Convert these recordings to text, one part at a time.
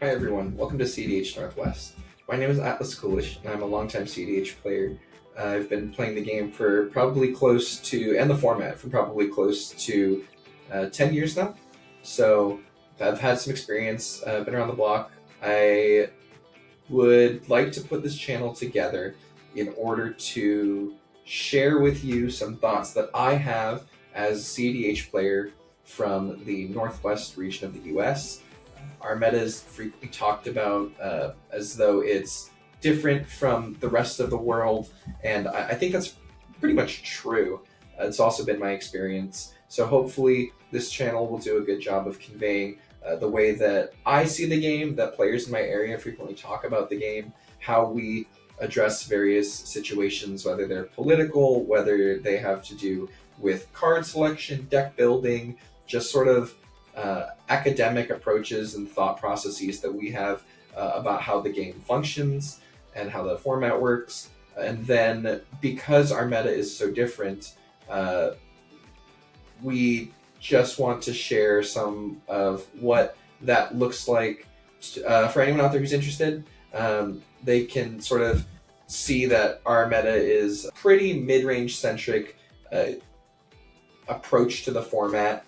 Hi everyone, welcome to CEDH Northwest. My name is Atlas Coolish, and I'm a longtime CEDH player. I've been playing the game for probably close to, and the format for probably close to 10 years now. So I've had some experience, been around the block. I would like to put this channel together in order to share with you some thoughts that I have as a CEDH player from the Northwest region of the US. Our meta is frequently talked about as though it's different from the rest of the world, and I think that's pretty much true. It's also been my experience. So hopefully this channel will do a good job of conveying the way that I see the game, that players in my area frequently talk about the game, how we address various situations, whether they're political, whether they have to do with card selection, deck building, just sort of academic approaches and thought processes that we have about how the game functions and how the format works. And then because our meta is so different, we just want to share some of what that looks like for anyone out there who's interested. They can sort of see that our meta is pretty mid-range centric approach to the format,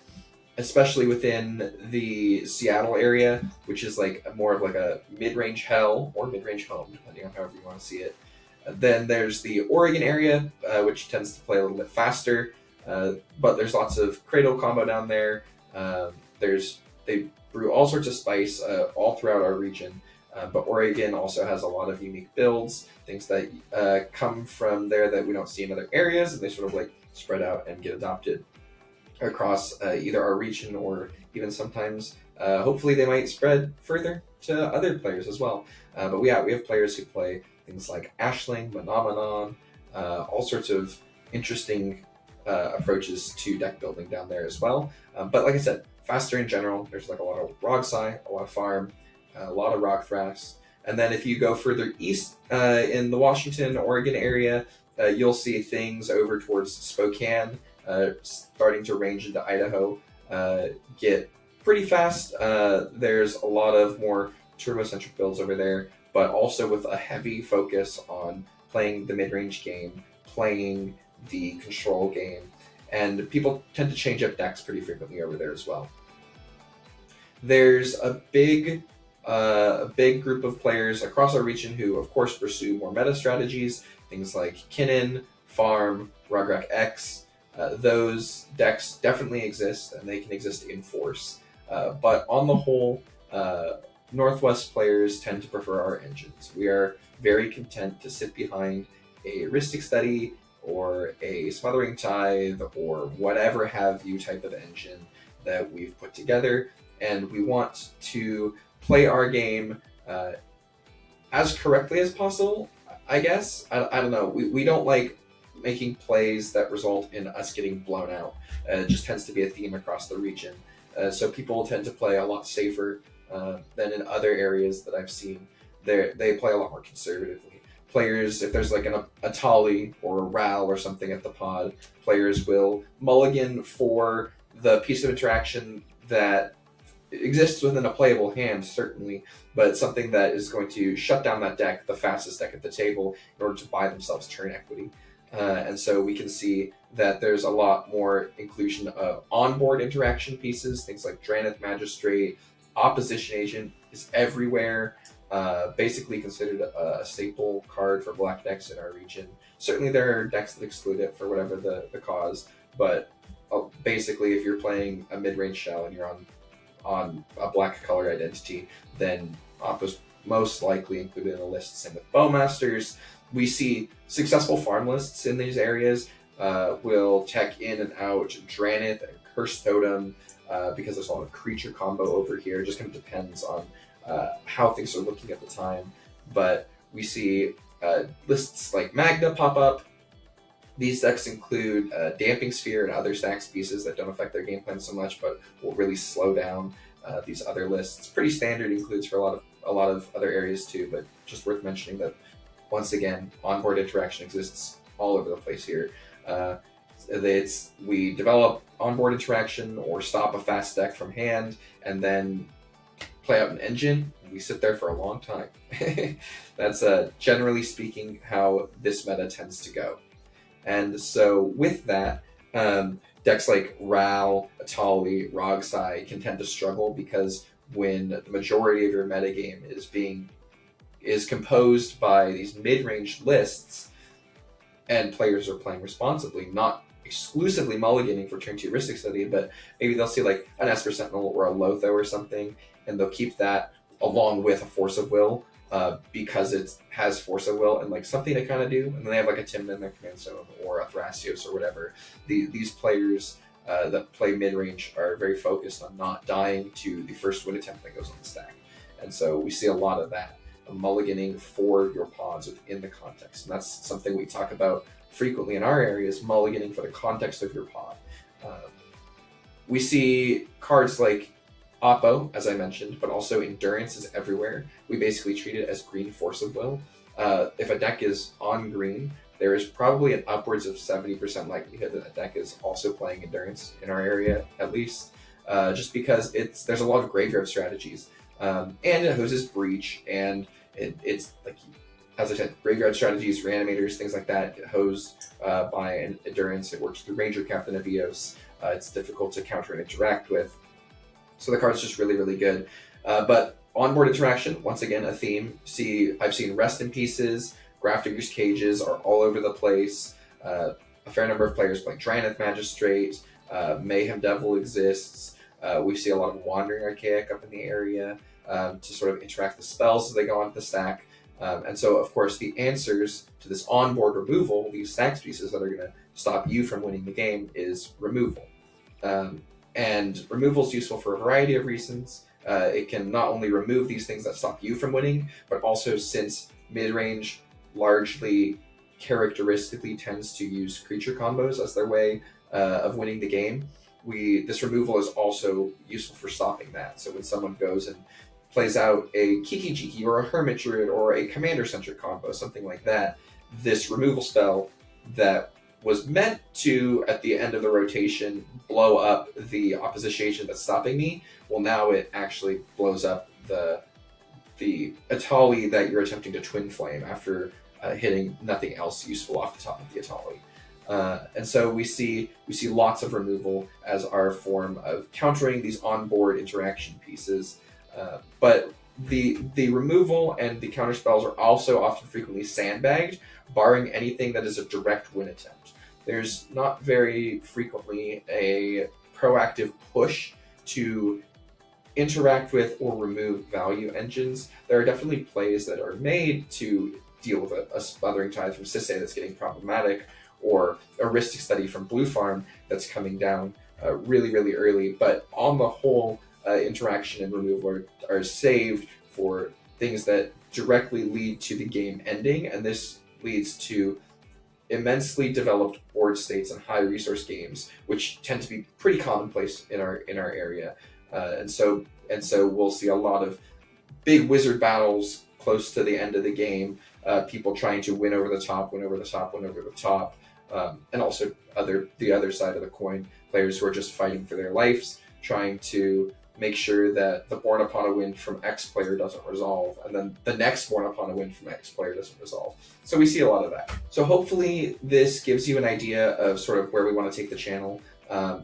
especially within the Seattle area, which is like more of like a mid-range hell or mid-range home, depending on however you want to see it. Then there's the Oregon area, which tends to play a little bit faster, but there's lots of cradle combo down there. They brew all sorts of spice all throughout our region, but Oregon also has a lot of unique builds, things that come from there that we don't see in other areas, and they sort of like spread out and get adopted across either our region or even sometimes, hopefully, they might spread further to other players as well. But we have players who play things like Ashling, Phenomenon, all sorts of interesting approaches to deck building down there as well. But like I said, faster in general. There's like a lot of Rogsai, a lot of Farm, a lot of Rock Thrax. And then if you go further east in the Washington, Oregon area, you'll see things over towards Spokane, starting to range into Idaho, get pretty fast. There's a lot of more turbo-centric builds over there, but also with a heavy focus on playing the mid-range game, playing the control game, and people tend to change up decks pretty frequently over there as well. There's a big group of players across our region who, of course, pursue more meta strategies, things like Kinnan, Farm, Rugrak X. Those decks definitely exist, and they can exist in force. But on the whole, Northwest players tend to prefer our engines. We are very content to sit behind a Rhystic Study or a Smothering Tithe or whatever have you type of engine that we've put together, and we want to play our game as correctly as possible, I guess. I don't know. We don't like making plays that result in us getting blown out. It just tends to be a theme across the region. So people tend to play a lot safer than in other areas that I've seen. They play a lot more conservatively. Players, if there's like a Tali or a Ral or something at the pod, players will mulligan for the piece of interaction that exists within a playable hand, certainly, but something that is going to shut down that deck, the fastest deck at the table, in order to buy themselves turn equity. And so we can see that there's a lot more inclusion of onboard interaction pieces, things like Draneth Magistrate, Opposition Agent is everywhere, basically considered a staple card for black decks in our region. Certainly there are decks that exclude it for whatever the cause, but basically if you're playing a mid-range shell and you're on a black color identity, then Op is most likely included in the list. Same with Bowmasters. We see successful farm lists in these areas will tech in and out Draneth and Curse Totem because there's a lot of creature combo over here. It just kind of depends on how things are looking at the time. But we see lists like Magna pop up. These decks include Damping Sphere and other stacks pieces that don't affect their game plan so much, but will really slow down these other lists. Pretty standard, includes for a lot of other areas too, but just worth mentioning that once again, onboard interaction exists all over the place here. We develop onboard interaction or stop a fast deck from hand, and then play out an engine, and we sit there for a long time. That's generally speaking how this meta tends to go. And so with that, decks like Ral, Atali, Rogsai can tend to struggle because when the majority of your metagame is composed by these mid-range lists, and players are playing responsibly, not exclusively mulliganing for turn 2 Ristic Study, but maybe they'll see like an Esper Sentinel or a Lotho or something, and they'll keep that along with a Force of Will, because it has Force of Will and like something to kind of do, and then they have like a Timna in their command zone or a Thrasios or whatever. These players that play mid-range are very focused on not dying to the first win attempt that goes on the stack, and so we see a lot of that mulliganing for your pods within the context, and that's something we talk about frequently in our area, is mulliganing for the context of your pod. We see cards like Oppo, as I mentioned, but also Endurance is everywhere. We basically treat it as green Force of Will. If a deck is on green, there is probably an upwards of 70% likelihood that a deck is also playing Endurance in our area, at least, just because there's a lot of graveyard strategies, and it hoses Breach, and it's like, as I said, graveyard strategies, reanimators, things like that get hosed by an Endurance. It works through Ranger Captain of Eos. It's difficult to counter and interact with. So the card's just really, really good. But onboard interaction, once again, a theme. I've seen Rest in Pieces, Grafdigger's Cages are all over the place. A fair number of players play Dryneth Magistrate. Mayhem Devil exists. We see a lot of Wandering Archaic up in the area to sort of interact with spells as they go onto the stack. And so, of course, the answers to this onboard removal, these stack pieces that are going to stop you from winning the game, is removal. And removal is useful for a variety of reasons. It can not only remove these things that stop you from winning, but also, since mid-range largely characteristically tends to use creature combos as their way of winning the game, this removal is also useful for stopping that. So when someone goes and plays out a Kiki Jiki or a Hermit Druid or a Commander-centric combo, something like that, this removal spell that was meant to, at the end of the rotation, blow up the opposition agent that's stopping me, well, now it actually blows up the Atali that you're attempting to Twin Flame after hitting nothing else useful off the top of the Atali. And so we see lots of removal as our form of countering these onboard interaction pieces. But the removal and the counter spells are also often frequently sandbagged, barring anything that is a direct win attempt. There's not very frequently a proactive push to interact with or remove value engines. There are definitely plays that are made to deal with a Smothering Tithe from Sisay that's getting problematic, or a Ristic Study from Blue Farm that's coming down really, really early. But on the whole, interaction and removal are saved for things that directly lead to the game ending, and this leads to immensely developed board states and high resource games, which tend to be pretty commonplace in our area. And so we'll see a lot of big wizard battles close to the end of the game, people trying to win over the top, and also the other side of the coin, players who are just fighting for their lives, trying to make sure that the Born Upon a Wind from X player doesn't resolve, and then the next Born Upon a Wind from X player doesn't resolve. So we see a lot of that. So hopefully this gives you an idea of sort of where we want to take the channel.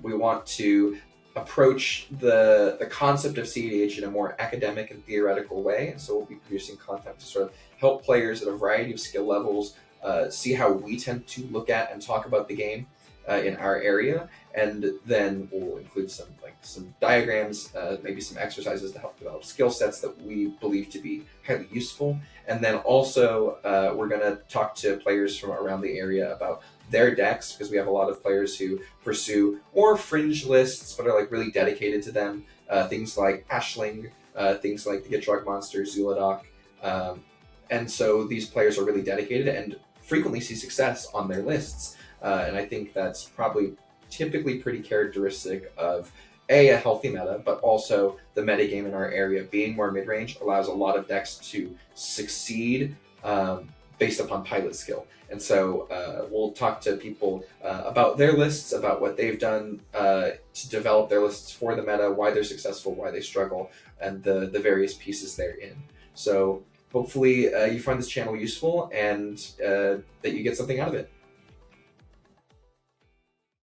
We want to approach the concept of CEDH in a more academic and theoretical way, and so we'll be producing content to sort of help players at a variety of skill levels see how we tend to look at and talk about the game in our area, and then we'll include some diagrams, maybe some exercises to help develop skill sets that we believe to be highly useful. And then also we're going to talk to players from around the area about their decks, because we have a lot of players who pursue more fringe lists but are like really dedicated to them. Things like Ashling, things like the Get Drug Monster, Zuladoc. And so these players are really dedicated and frequently see success on their lists. And I think that's probably typically pretty characteristic of a healthy meta, but also the metagame in our area being more mid-range allows a lot of decks to succeed based upon pilot skill. And so we'll talk to people about their lists, about what they've done to develop their lists for the meta, why they're successful, why they struggle, and the various pieces they're in. So hopefully you find this channel useful and that you get something out of it.